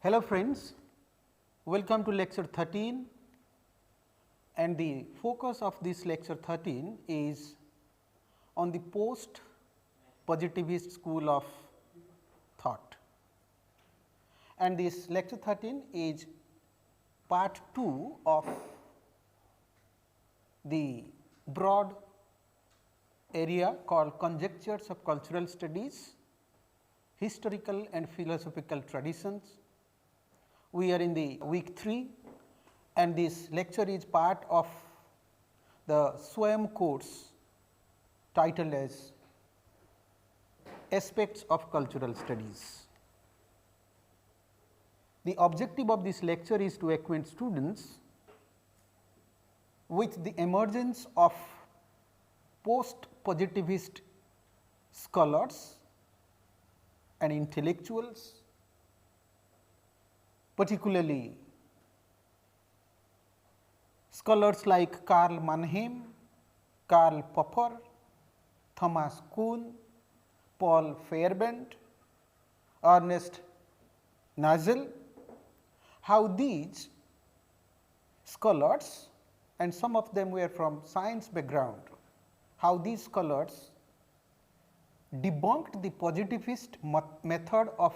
Hello friends, welcome to lecture 13, and the focus of this lecture 13 is on the post positivist school of thought, and this lecture 13 is part 2 of the broad area called conjectures of cultural studies, historical and philosophical traditions. We are in the week 3, and this lecture is part of the SWAYAM course titled as Aspects of Cultural Studies. The objective of this lecture is to acquaint students with the emergence of post positivist scholars and intellectuals, particularly scholars like Karl Mannheim, Karl Popper, Thomas Kuhn, Paul Feyerabend, Ernest Nagel, how these scholars, and some of them were from science background, how these scholars debunked the positivist method of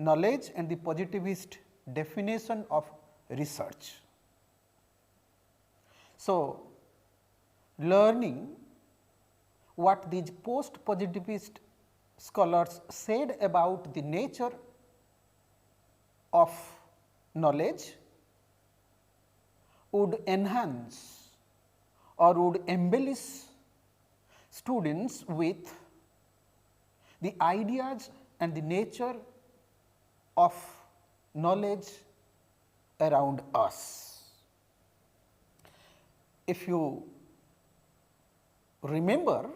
knowledge and the positivist definition of research. So, learning what these post positivist scholars said about the nature of knowledge would enhance or would embellish students with the ideas and the nature of knowledge around us. If you remember,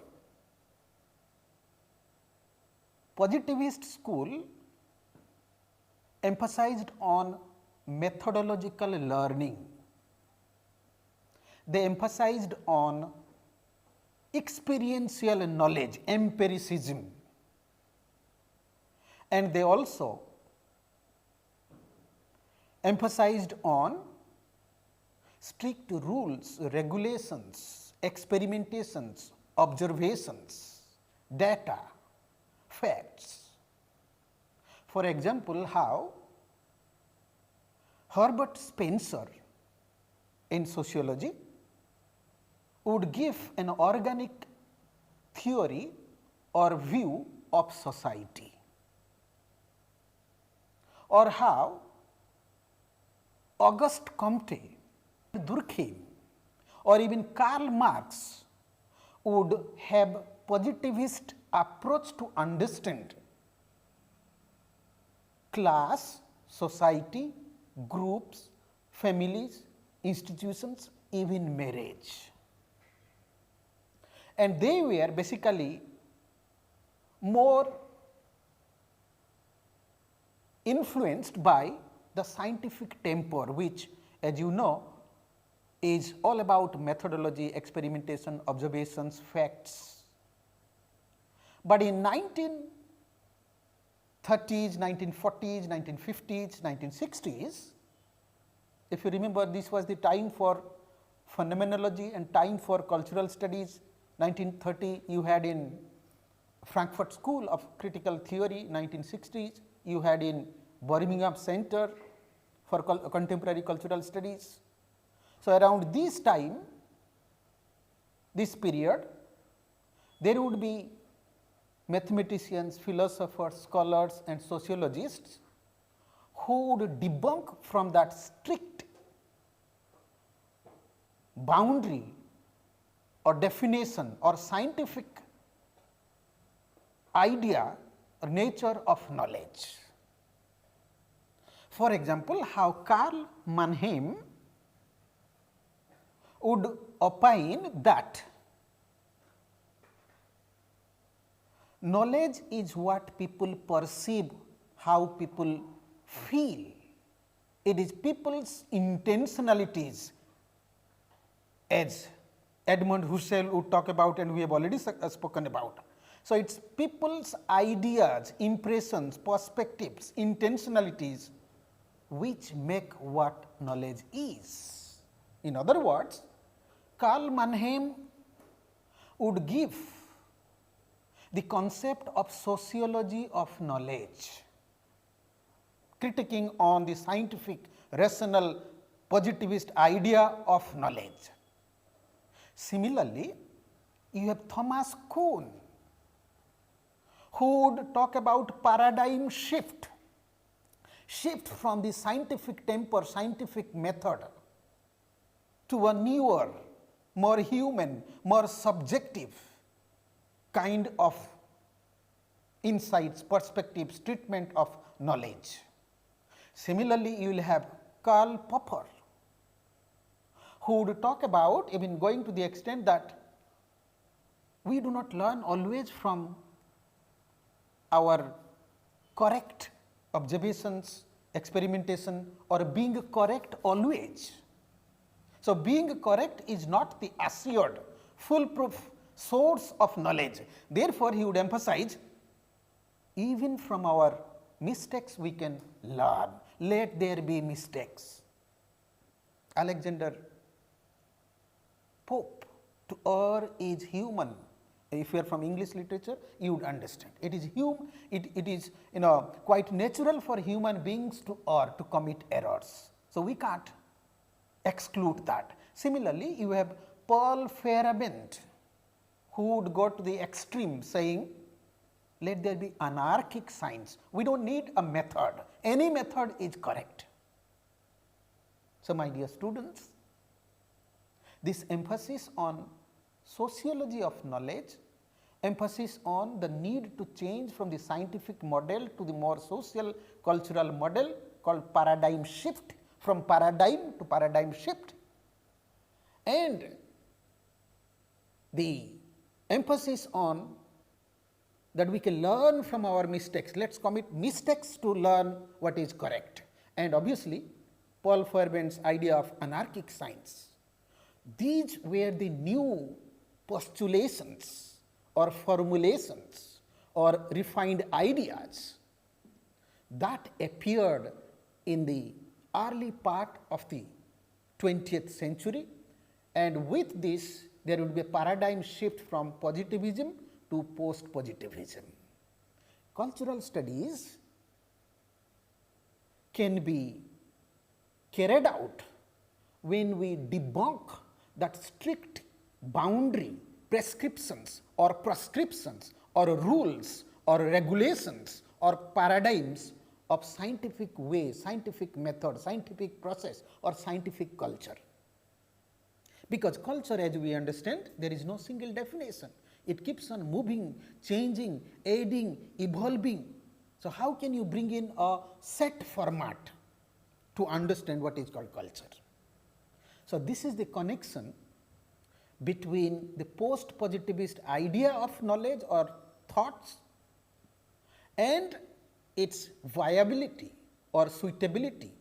positivist school emphasized on methodological learning. They emphasized on experiential knowledge, empiricism, and they also emphasized on strict rules, regulations, experimentations, observations, data, facts. For example, how Herbert Spencer in sociology would give an organic theory or view of society, or how Auguste Comte, Durkheim, or even Karl Marx would have positivist approach to understand class, society, groups, families, institutions, even marriage. And they were basically more influenced by the scientific temper, which, as you know, is all about methodology, experimentation, observations, facts. But in 1930s, 1940s, 1950s, 1960s, if you remember, this was the time for phenomenology and time for cultural studies. 1930 you had in Frankfurt School of Critical Theory, 1960s you had in Birmingham Center for Contemporary Cultural Studies. So, around this time, this period, there would be mathematicians, philosophers, scholars and sociologists who would debunk from that strict boundary or definition or scientific idea or nature of knowledge. For example, how Karl Mannheim would opine that knowledge is what people perceive, how people feel. It is people's intentionalities, as Edmund Husserl would talk about, and we have already spoken about. So, it is people's ideas, impressions, perspectives, intentionalities which make what knowledge is. In other words, Karl Mannheim would give the concept of sociology of knowledge, critiquing on the scientific, rational, positivist idea of knowledge. Similarly, you have Thomas Kuhn, who would talk about paradigm shift from the scientific temper, scientific method to a newer, more human, more subjective kind of insights, perspectives, treatment of knowledge. Similarly, you will have Karl Popper, who would talk about, even going to the extent that we do not learn always from our correct observations, experimentation, or being correct always. So, being correct is not the assured, foolproof source of knowledge. Therefore, he would emphasize even from our mistakes we can learn, let there be mistakes. Alexander Pope, to err is human. If you are from English literature, you would understand. It is it is quite natural for human beings to err, to commit errors. So, we can't exclude that. Similarly, you have Paul Feyerabend, who would go to the extreme saying, let there be anarchic science. We do not need a method, any method is correct. So, my dear students, this emphasis on sociology of knowledge, emphasis on the need to change from the scientific model to the more social cultural model called paradigm shift, from paradigm to paradigm shift, and the emphasis on that we can learn from our mistakes. Let us commit mistakes to learn what is correct. And obviously, Paul Feyerabend's idea of anarchic science. These were the new postulations or formulations or refined ideas that appeared in the early part of the 20th century, and with this there would be a paradigm shift from positivism to post-positivism. Cultural studies can be carried out when we debunk that strict boundary prescriptions or prescriptions or rules or regulations or paradigms of scientific way, scientific method, scientific process or scientific culture. Because culture, as we understand, there is no single definition. It keeps on moving, changing, aiding, evolving. So, how can you bring in a set format to understand what is called culture? So, this is the connection between the post-positivist idea of knowledge or thoughts and its viability or suitability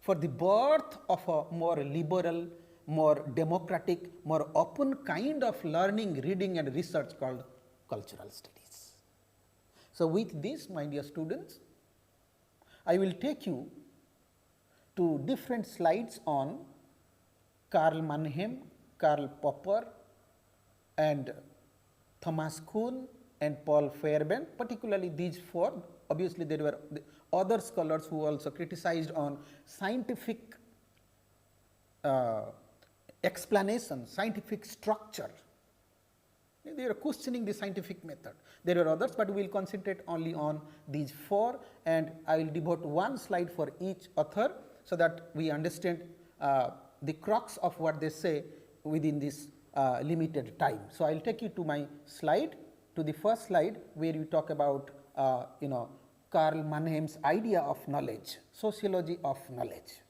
for the birth of a more liberal, more democratic, more open kind of learning, reading and research called cultural studies. So, with this, my dear students, I will take you to different slides on Karl Mannheim, Karl Popper and Thomas Kuhn and Paul Feyerabend, particularly these four. Obviously, there were other scholars who also criticized on scientific explanation, scientific structure. They are questioning the scientific method. There are others, but we will concentrate only on these four, and I will devote one slide for each author, so that we understand the crux of what they say within this limited time. So, I will take you to my slide, to the first slide, where we talk about Karl Mannheim's idea of knowledge, sociology of knowledge.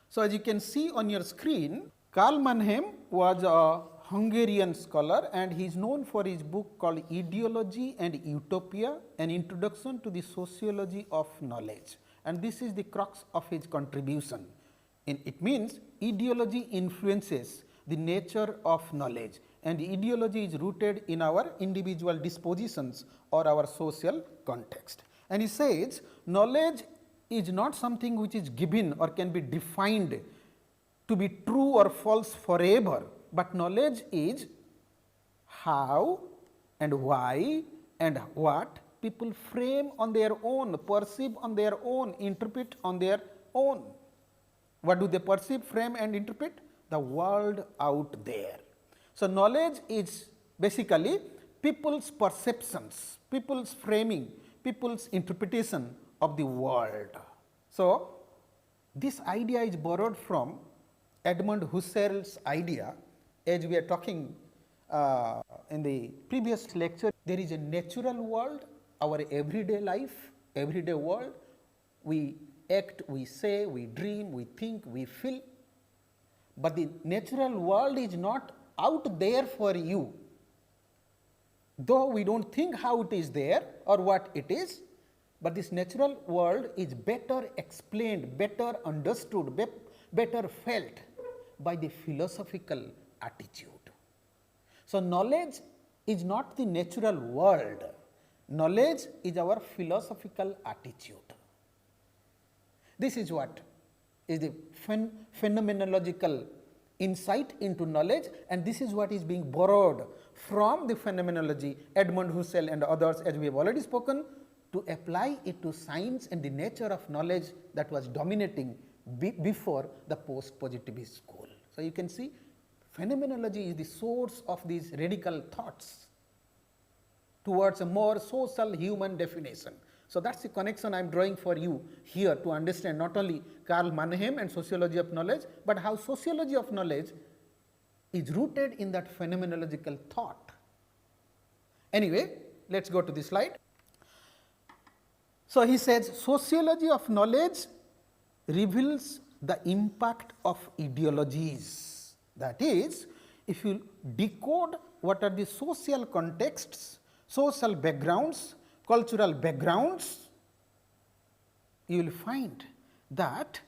So, as you can see on your screen, Karl Mannheim was a Hungarian scholar, and he is known for his book called Ideology and Utopia, an introduction to the sociology of knowledge, and this is the crux of his contribution. It means ideology influences the nature of knowledge, and ideology is rooted in our individual dispositions or our social context. And he says knowledge is not something which is given or can be defined to be true or false forever, but knowledge is how and why and what people frame on their own, perceive on their own, interpret on their own. What do they perceive, frame and interpret? The world out there. So, knowledge is basically people's perceptions, people's framing, people's interpretation of the world. So, this idea is borrowed from Edmund Husserl's idea, as we are talking in the previous lecture. There is a natural world, our everyday life, everyday world. We act, we say, we dream, we think, we feel, but the natural world is not out there for you. Though we do not think how it is there or what it is, but this natural world is better explained, better understood, better felt by the philosophical attitude. So, knowledge is not the natural world, knowledge is our philosophical attitude. This is what is the phenomenological insight into knowledge, and this is what is being borrowed from the phenomenology, Edmund Husserl and others, as we have already spoken, to apply it to science and the nature of knowledge that was dominating before the post-positivist school. So, you can see phenomenology is the source of these radical thoughts towards a more social human definition. So, that is the connection I am drawing for you here to understand not only Karl Mannheim and sociology of knowledge, but how sociology of knowledge is rooted in that phenomenological thought. Anyway, let us go to the slide. So, he says sociology of knowledge reveals the impact of ideologies. That is, if you decode what are the social contexts, social backgrounds, cultural backgrounds, you will find that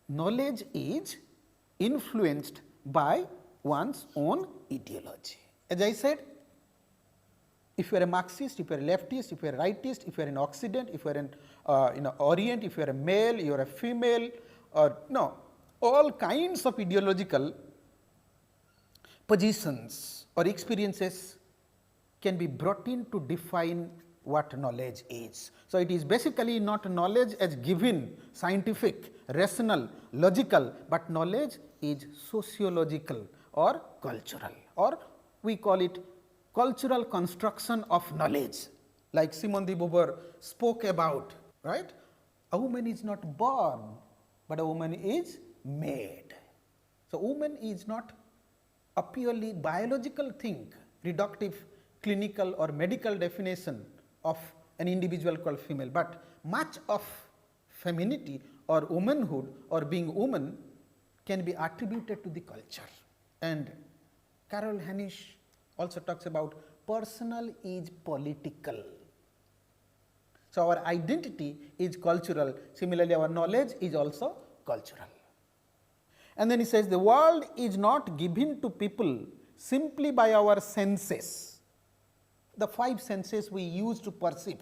knowledge is influenced by one's own ideology. As I said, if you are a Marxist, if you are a leftist, if you are a rightist, if you are in Occident, if you are in Orient, if you are a male, you are a female, or no, all kinds of ideological positions or experiences can be brought in to define what knowledge is. So, it is basically not knowledge as given, scientific, rational, logical, but knowledge is sociological or cultural, or we call it cultural construction of knowledge, like Simone de Beauvoir spoke about, right. A woman is not born, but a woman is made. So, woman is not a purely biological thing, reductive, clinical or medical definition of an individual called female, but much of femininity or womanhood or being woman can be attributed to the culture. And Carol Hanisch also talks about personal is political. So, our identity is cultural, similarly our knowledge is also cultural. And then he says the world is not given to people simply by our senses, the 5 senses we use to perceive.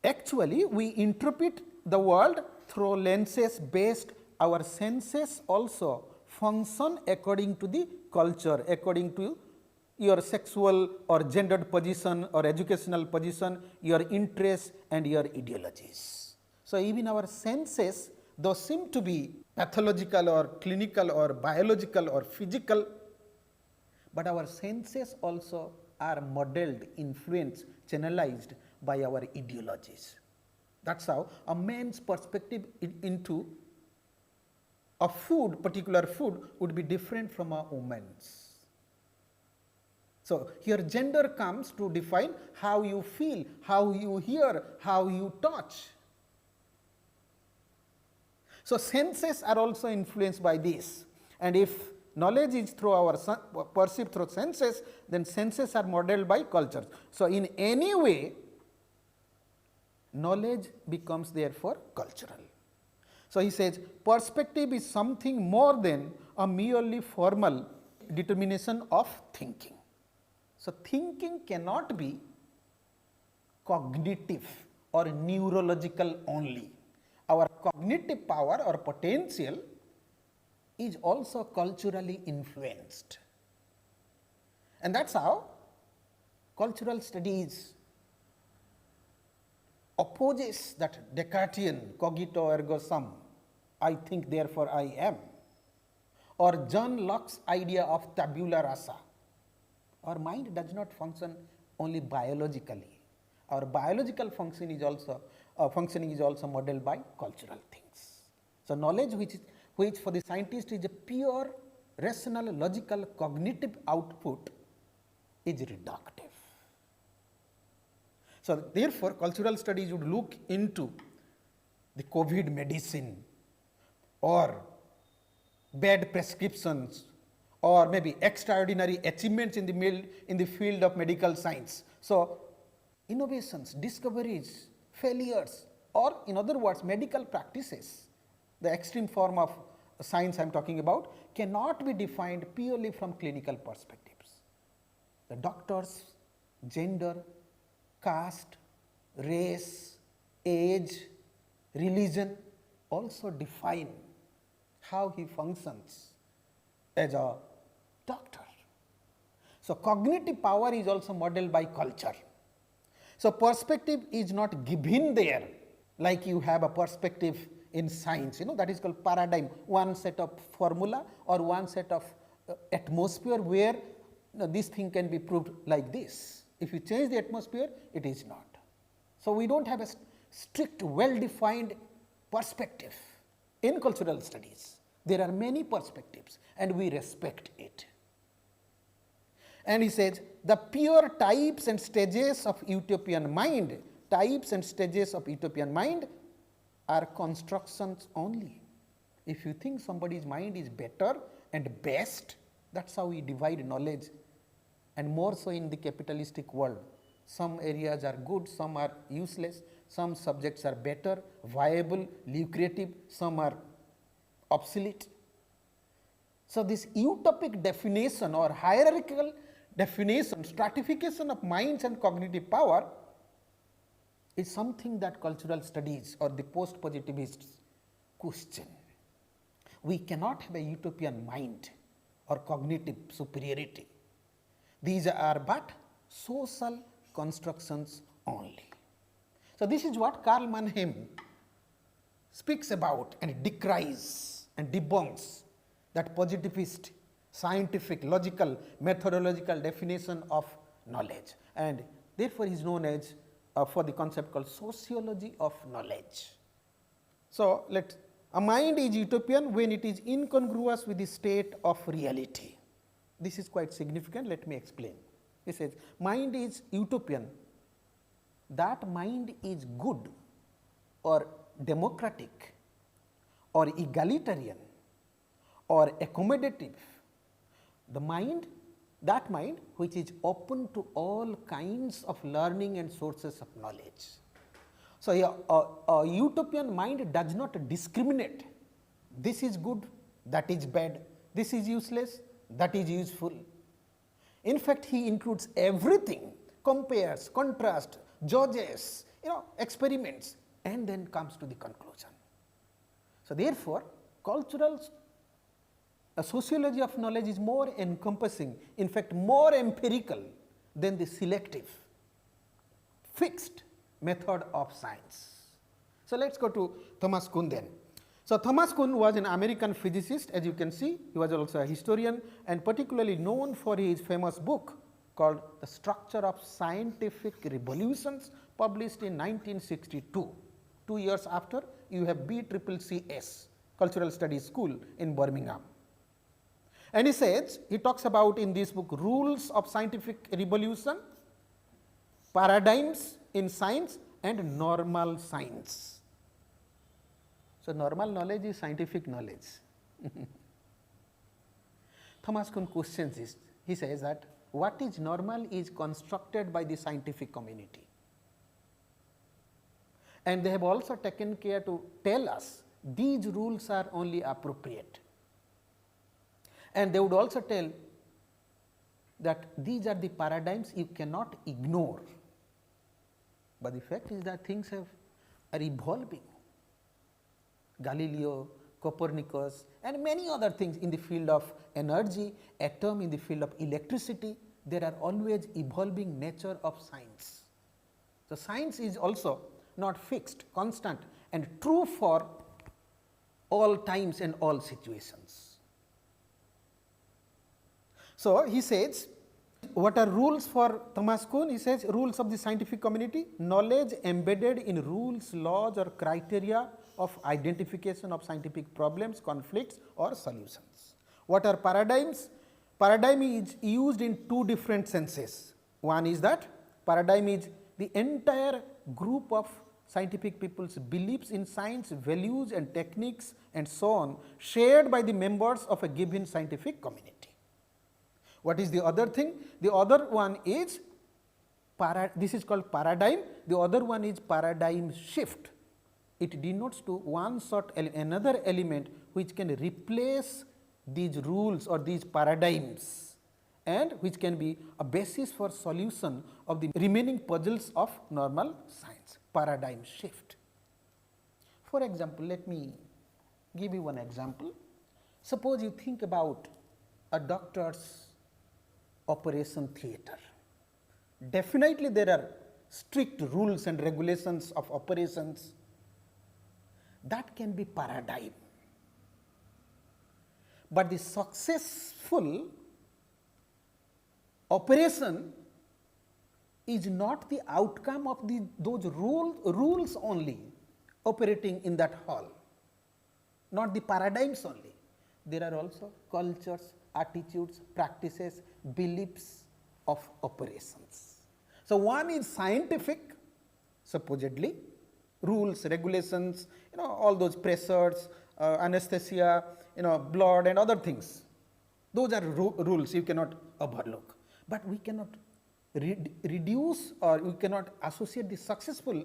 Actually, we interpret the world through lenses based, our senses also function according to the culture, according to your sexual or gendered position or educational position, your interests and your ideologies. So, even our senses, though seem to be pathological or clinical or biological or physical, but our senses also are modeled, influenced, channelized by our ideologies. That is how a man's perspective into a food, particular food would be different from a woman's. So, here gender comes to define how you feel, how you hear, how you touch. So, senses are also influenced by this, and if knowledge is through our perceived through senses, then senses are modeled by culture. So, in any way knowledge becomes therefore cultural. So, he says perspective is something more than a merely formal determination of thinking. So, thinking cannot be cognitive or neurological only. Our cognitive power or potential is also culturally influenced, and that is how cultural studies opposes that Descartesian cogito ergo sum, I think therefore I am, or John Locke's idea of tabula rasa. Our mind does not function only biologically. Our biological function is also functioning is also modeled by cultural things. So, knowledge which for the scientist is a pure rational logical cognitive output is reductive. So, therefore, cultural studies would look into the COVID medicine or bad prescriptions or maybe extraordinary achievements in the field of medical science. So, innovations, discoveries, failures, or in other words medical practices, the extreme form of science I am talking about, cannot be defined purely from clinical perspectives. The doctor's gender, caste, race, age, religion also define how he functions as a doctor. So, cognitive power is also modeled by culture. So, perspective is not given there like you have a perspective in science, that is called paradigm, one set of formula or one set of atmosphere where this thing can be proved like this. If you change the atmosphere, it is not. So, we do not have a strict well defined perspective in cultural studies. There are many perspectives and we respect it. And he says the pure types and stages of utopian mind, are constructions only. If you think somebody's mind is better and best, that is how we divide knowledge, and more so in the capitalistic world. Some areas are good, some are useless, some subjects are better, viable, lucrative, some are obsolete. So, this utopic definition or hierarchical definition, stratification of minds and cognitive power is something that cultural studies or the post positivists question. We cannot have a utopian mind or cognitive superiority. These are but social constructions only. So, this is what Karl Mannheim speaks about and decries and debunks that positivist scientific logical methodological definition of knowledge, and therefore, he is known as for the concept called sociology of knowledge. So, a mind is utopian when it is incongruous with the state of reality. This is quite significant, let me explain. He says mind is utopian, that mind is good or democratic or egalitarian or accommodative. The mind, that mind which is open to all kinds of learning and sources of knowledge. So, a utopian mind does not discriminate, this is good, that is bad, this is useless, that is useful. In fact, he includes everything, compares, contrasts, judges, experiments, and then comes to the conclusion. So, therefore, a sociology of knowledge is more encompassing, in fact, more empirical than the selective, fixed method of science. So, let us go to Thomas Kuhn then. So, Thomas Kuhn was an American physicist, as you can see. He was also a historian and particularly known for his famous book called The Structure of Scientific Revolutions, published in 1962. 2 years after, you have BCCS, Cultural Studies School in Birmingham. And he says, he talks about in this book rules of scientific revolution, paradigms in science and normal science. So, normal knowledge is scientific knowledge. Thomas Kuhn questions this. He says that what is normal is constructed by the scientific community. And they have also taken care to tell us these rules are only appropriate. And they would also tell that these are the paradigms you cannot ignore, but the fact is that things are evolving. Galileo, Copernicus and many other things in the field of energy, atom in the field of electricity, there are always evolving nature of science. So, science is also not fixed, constant and true for all times and all situations. So, he says what are rules for Thomas Kuhn? He says rules of the scientific community, knowledge embedded in rules, laws or criteria of identification of scientific problems, conflicts or solutions. What are paradigms? Paradigm is used in two different senses. One is that paradigm is the entire group of scientific people's beliefs in science, values and techniques and so on, shared by the members of a given scientific community. What is the other thing? The other one is this is called paradigm, the other one is paradigm shift. It denotes to one sort another element which can replace these rules or these paradigms and which can be a basis for solution of the remaining puzzles of normal science, paradigm shift. For example, let me give you one example. Suppose you think about a doctor's operation theatre. Definitely there are strict rules and regulations of operations. That can be paradigm. But the successful operation is not the outcome of those rules only operating in that hall, not the paradigms only. There are also cultures, attitudes, practices, beliefs of operations. So, one is scientific, supposedly, rules, regulations, all those pressures, anesthesia, blood and other things. Those are rules you cannot overlook, but we cannot reduce or we cannot associate the successful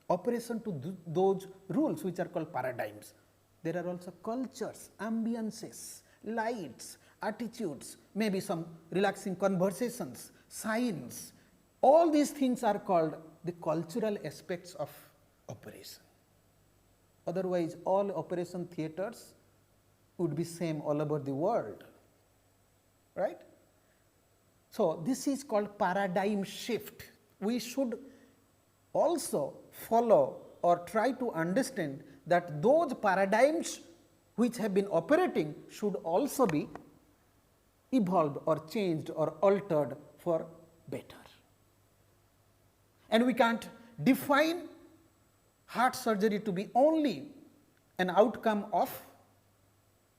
operation to those rules which are called paradigms. There are also cultures, ambiances, lights, attitudes, maybe some relaxing conversations, signs. All these things are called the cultural aspects of operation. Otherwise, all operation theatres would be same all over the world, right. So, this is called paradigm shift. We should also follow or try to understand that those paradigms which have been operating should also be evolved or changed or altered for better. And we can't define heart surgery to be only an outcome of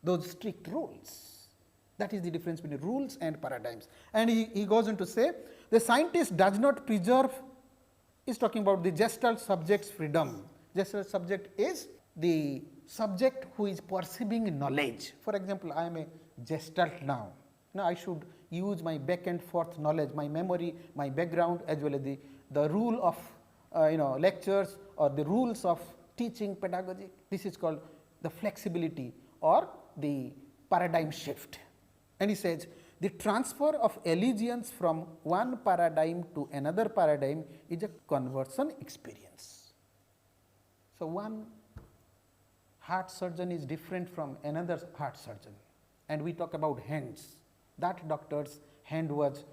those strict rules. That is the difference between rules and paradigms. And he goes on to say, the scientist does not preserve, he is talking about the gestalt subject's freedom. Gestalt subject is the subject who is perceiving knowledge. For example, I am a gestalt now. Now, I should use my back and forth knowledge, my memory, my background as well as the rule of lectures or the rules of teaching pedagogy. This is called the flexibility or the paradigm shift. And he says, the transfer of allegiance from one paradigm to another paradigm is a conversion experience. So, one heart surgeon is different from another heart surgeon, and we talk about hands. That doctor's hand was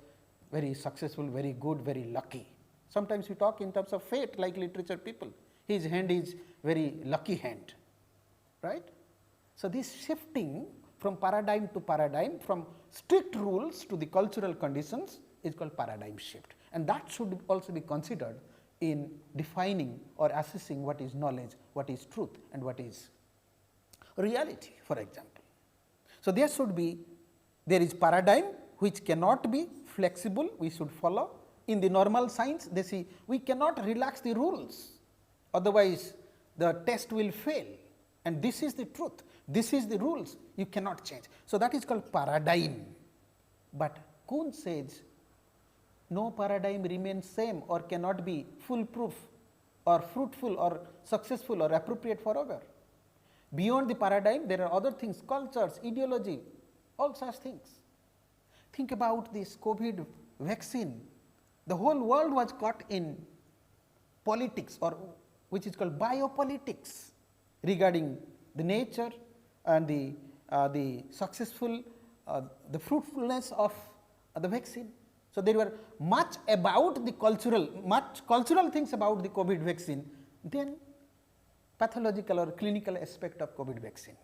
very successful, very good, very lucky. Sometimes we talk in terms of fate like literature people. His hand is very lucky hand, right. So, this shifting from paradigm to paradigm, from strict rules to the cultural conditions is called paradigm shift, and that should also be considered in defining or assessing what is knowledge, what is truth and what is reality, for example. So, there is paradigm which cannot be flexible, we should follow. In the normal science, they see we cannot relax the rules, otherwise the test will fail, and this is the truth, this is the rules, you cannot change. So, that is called paradigm, but Kuhn says no paradigm remains same or cannot be foolproof or fruitful or successful or appropriate forever. Beyond the paradigm, there are other things, cultures, ideology, all such things. Think about this COVID vaccine. The whole world was caught in politics, or which is called biopolitics, regarding the nature and the successful, the fruitfulness of the vaccine. So, there were much about the cultural things about the COVID vaccine than pathological or clinical aspect of COVID vaccine.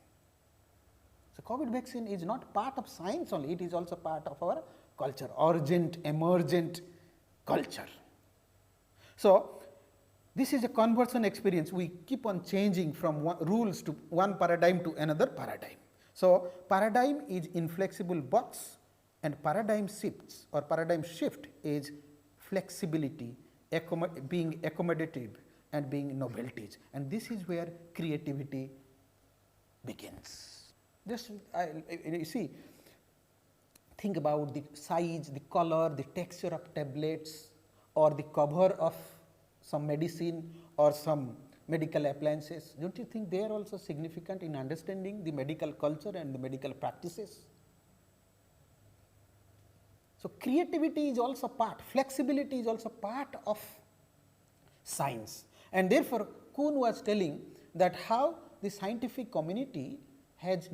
So, COVID vaccine is not part of science only, it is also part of our culture, urgent, emergent culture. So, this is a conversion experience. We keep on changing from rules to one paradigm to another paradigm. So, paradigm is inflexible box, and paradigm shifts or paradigm shift is flexibility, being accommodative and being novelties, and this is where creativity begins. Just you see, think about the size, the color, the texture of tablets, or the cover of some medicine or some medical appliances. Don't you think they are also significant in understanding the medical culture and the medical practices? So, creativity is also part, flexibility is also part of science, and therefore, Kuhn was telling that how the scientific community has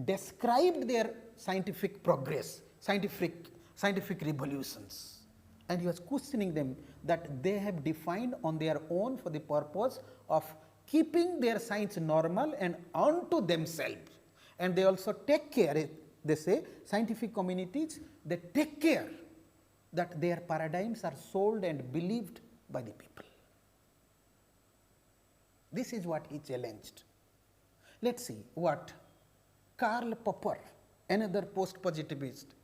described their scientific progress, scientific revolutions, and he was questioning them that they have defined on their own for the purpose of keeping their science normal and unto themselves, and they also take care, they say scientific communities, they take care that their paradigms are sold and believed by the people. This is what he challenged. Let us see what Karl Popper, another post-positivist,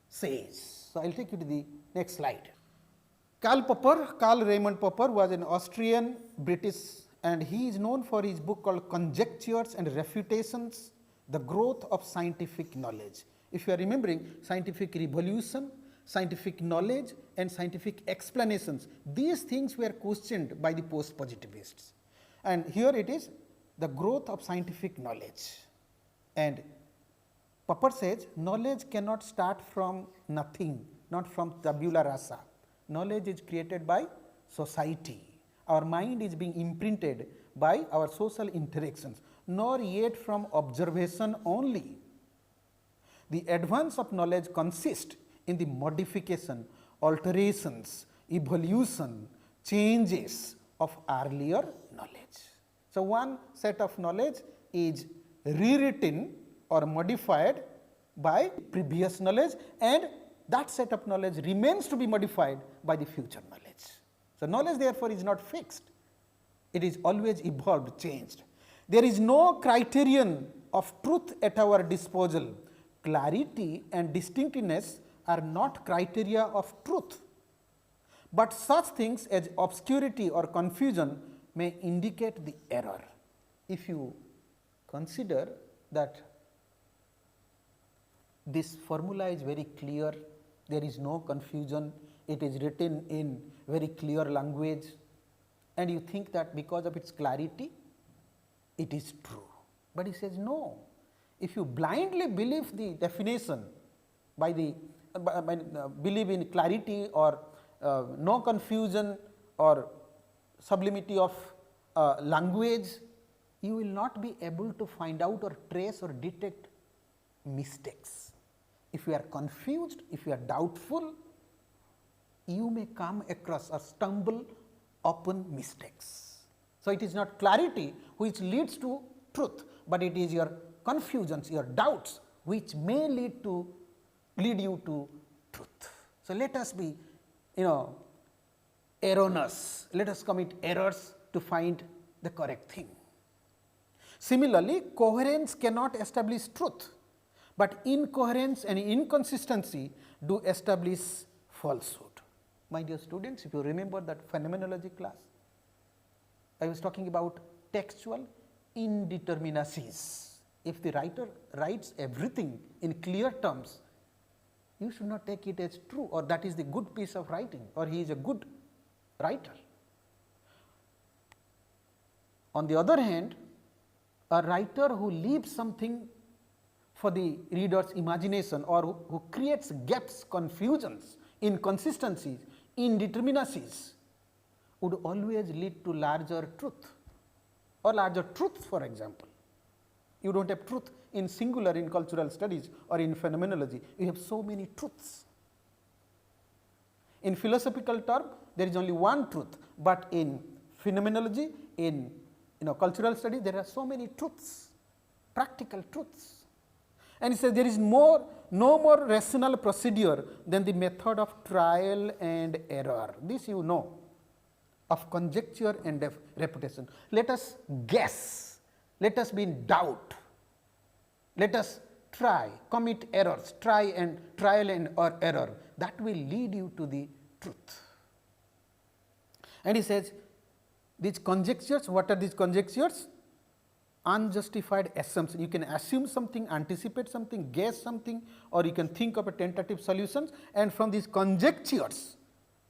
says. So, I will take you to the next slide. Karl Raimund Popper was an Austrian British, and he is known for his book called Conjectures and Refutations, the Growth of Scientific Knowledge. If you are remembering, scientific revolution, scientific knowledge and scientific explanations, these things were questioned by the post-positivists, and here it is the growth of scientific knowledge. And Popper says knowledge cannot start from nothing, not from tabula rasa. Knowledge is created by society. Our mind is being imprinted by our social interactions, nor yet from observation only. The advance of knowledge consists in the modification, alterations, evolution, changes of earlier knowledge. So, one set of knowledge is rewritten or modified by previous knowledge, and that set of knowledge remains to be modified by the future knowledge. So, knowledge therefore is not fixed, it is always evolved, changed. There is no criterion of truth at our disposal. Clarity and distinctness are not criteria of truth, but such things as obscurity or confusion may indicate the error. If you consider that this formula is very clear, there is no confusion, it is written in very clear language, and you think that because of its clarity it is true. But he says no, if you blindly believe the definition by the believe in clarity or no confusion or sublimity of language, you will not be able to find out or trace or detect mistakes. If you are confused, if you are doubtful, you may come across or stumble upon mistakes. So, it is not clarity which leads to truth, but it is your confusions, your doubts which may lead you to truth. So, let us be erroneous, let us commit errors to find the correct thing. Similarly, coherence cannot establish truth, but incoherence and inconsistency do establish falsehood. My dear students, if you remember that phenomenology class, I was talking about textual indeterminacies. If the writer writes everything in clear terms, you should not take it as true, or that is the good piece of writing, or he is a good writer. On the other hand, a writer who leaves something for the reader's imagination, or who creates gaps, confusions, inconsistencies, indeterminacies, would always lead to larger truth or larger truths. For example, you do not have truth in singular in cultural studies or in phenomenology, you have so many truths. In philosophical term, there is only one truth, but in phenomenology, in cultural studies, there are so many truths, practical truths. And he says there is no more rational procedure than the method of trial and error. This you know, of conjecture and of reputation. Let us guess, let us be in doubt, let us try, commit errors, trial and error, that will lead you to the truth. And he says these conjectures, what are these conjectures? Unjustified assumptions. You can assume something, anticipate something, guess something, or you can think of a tentative solutions, and from these conjectures,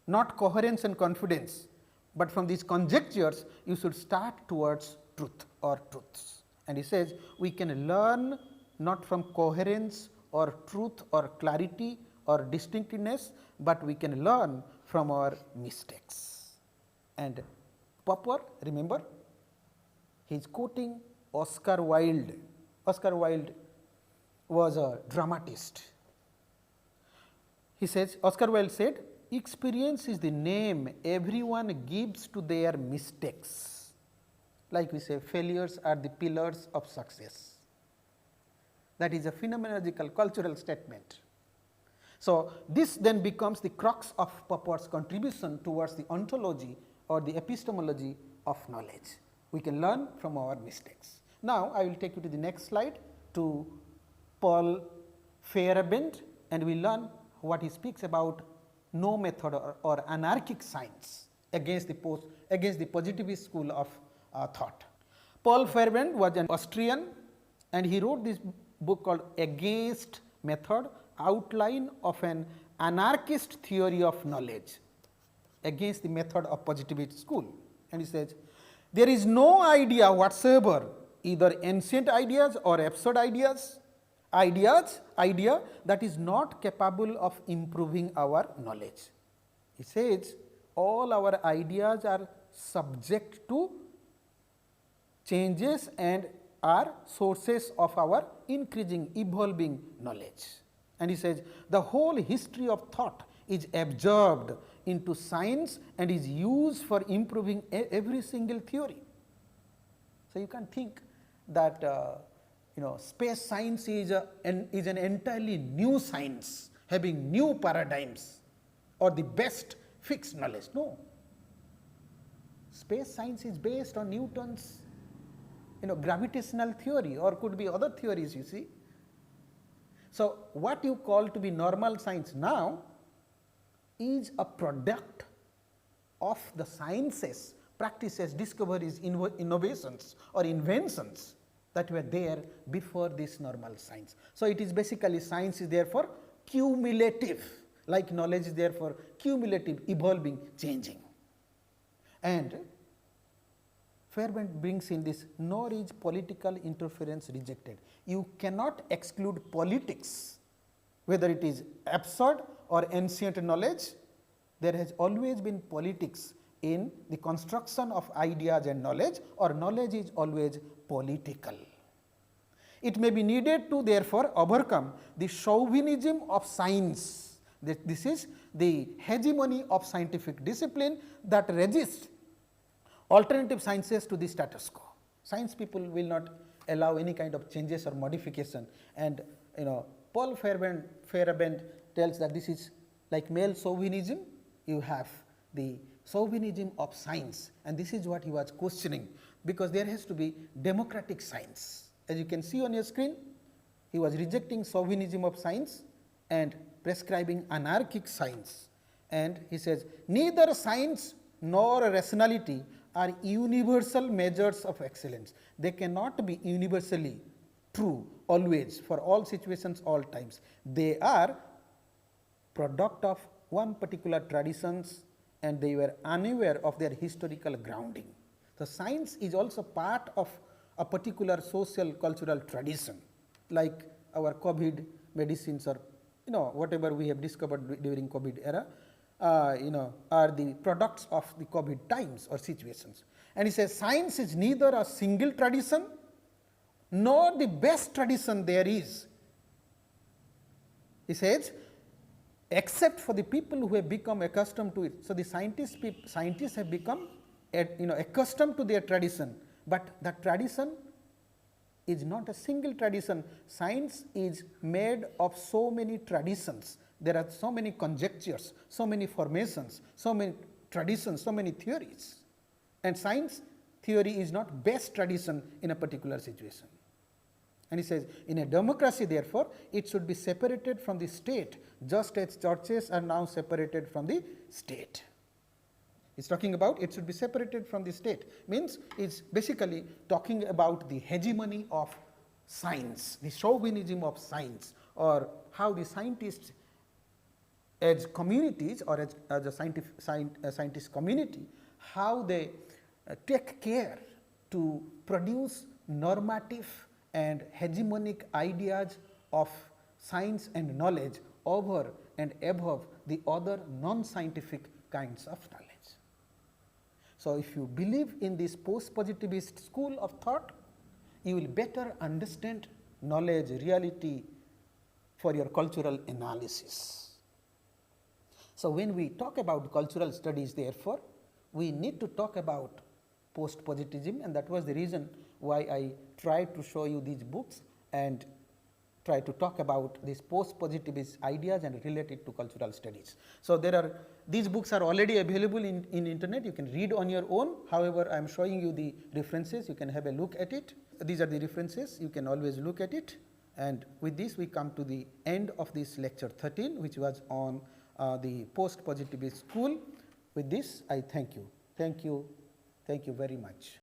not coherence and confidence, but from these conjectures you should start towards truth or truths. And he says we can learn not from coherence or truth or clarity or distinctiveness, but we can learn from our mistakes. And Popper, remember, he is quoting Oscar Wilde. Oscar Wilde was a dramatist. He says, Oscar Wilde said, experience is the name everyone gives to their mistakes. Like we say, failures are the pillars of success. That is a phenomenological cultural statement. So, this then becomes the crux of Popper's contribution towards the ontology or the epistemology of knowledge. We can learn from our mistakes. Now, I will take you to the next slide to Paul Feyerabend, and we learn what he speaks about no method or anarchic science against the positivist school of thought. Paul Feyerabend was an Austrian, and he wrote this book called Against Method, Outline of an Anarchist Theory of Knowledge, against the method of positivist school. And he says, there is no idea whatsoever, either ancient ideas or absurd ideas, idea that is not capable of improving our knowledge. He says all our ideas are subject to changes and are sources of our increasing, evolving knowledge. And he says the whole history of thought is absorbed into science and is used for improving every single theory. So, you can think that space science is an entirely new science having new paradigms or the best fixed knowledge. No, space science is based on Newton's gravitational theory, or could be other theories, you see. So, what you call to be normal science now is a product of the sciences, practices, discoveries, innovations or inventions that were there before this normal science. So, it is basically science is therefore cumulative, like knowledge is therefore cumulative, evolving, changing. And Feyerabend brings in this, nor is political interference rejected. You cannot exclude politics, whether it is absurd or ancient knowledge. There has always been politics in the construction of ideas and knowledge, or knowledge is always political. It may be needed to therefore overcome the chauvinism of science. This is the hegemony of scientific discipline that resists alternative sciences to the status quo. Science people will not allow any kind of changes or modification, and Paul Feyerabend tells that this is like male chauvinism. You have the chauvinism of science, and this is what he was questioning, because there has to be democratic science. As you can see on your screen, he was rejecting chauvinism of science and prescribing anarchic science. And he says neither science nor rationality are universal measures of excellence. They cannot be universally true always, for all situations, all times. They are product of one particular traditions, and they were unaware of their historical grounding. So, science is also part of a particular social cultural tradition, like our COVID medicines or whatever we have discovered during COVID era, are the products of the COVID times or situations. And he says science is neither a single tradition nor the best tradition there is. He says, except for the people who have become accustomed to it. So, the scientists have become accustomed to their tradition, but that tradition is not a single tradition. Science is made of so many traditions. There are so many conjectures, so many formations, so many traditions, so many theories, and science theory is not best tradition in a particular situation. And he says, in a democracy therefore, it should be separated from the state, just as churches are now separated from the state. He is talking about it should be separated from the state, means it is basically talking about the hegemony of science, the chauvinism of science, or how the scientists as communities or as a scientist community, how they take care to produce normative and hegemonic ideas of science and knowledge over and above the other non-scientific kinds of knowledge. So, if you believe in this post-positivist school of thought, you will better understand knowledge, reality for your cultural analysis. So, when we talk about cultural studies therefore, we need to talk about post-positivism, and that was the reason why I tried to show you these books and try to talk about these post-positivist ideas and relate it to cultural studies. So, these books are already available in internet, you can read on your own. However, I am showing you the references, you can have a look at it. These are the references, you can always look at it. And with this we come to the end of this lecture 13, which was on the post-positivist school. With this I thank you. Thank you very much.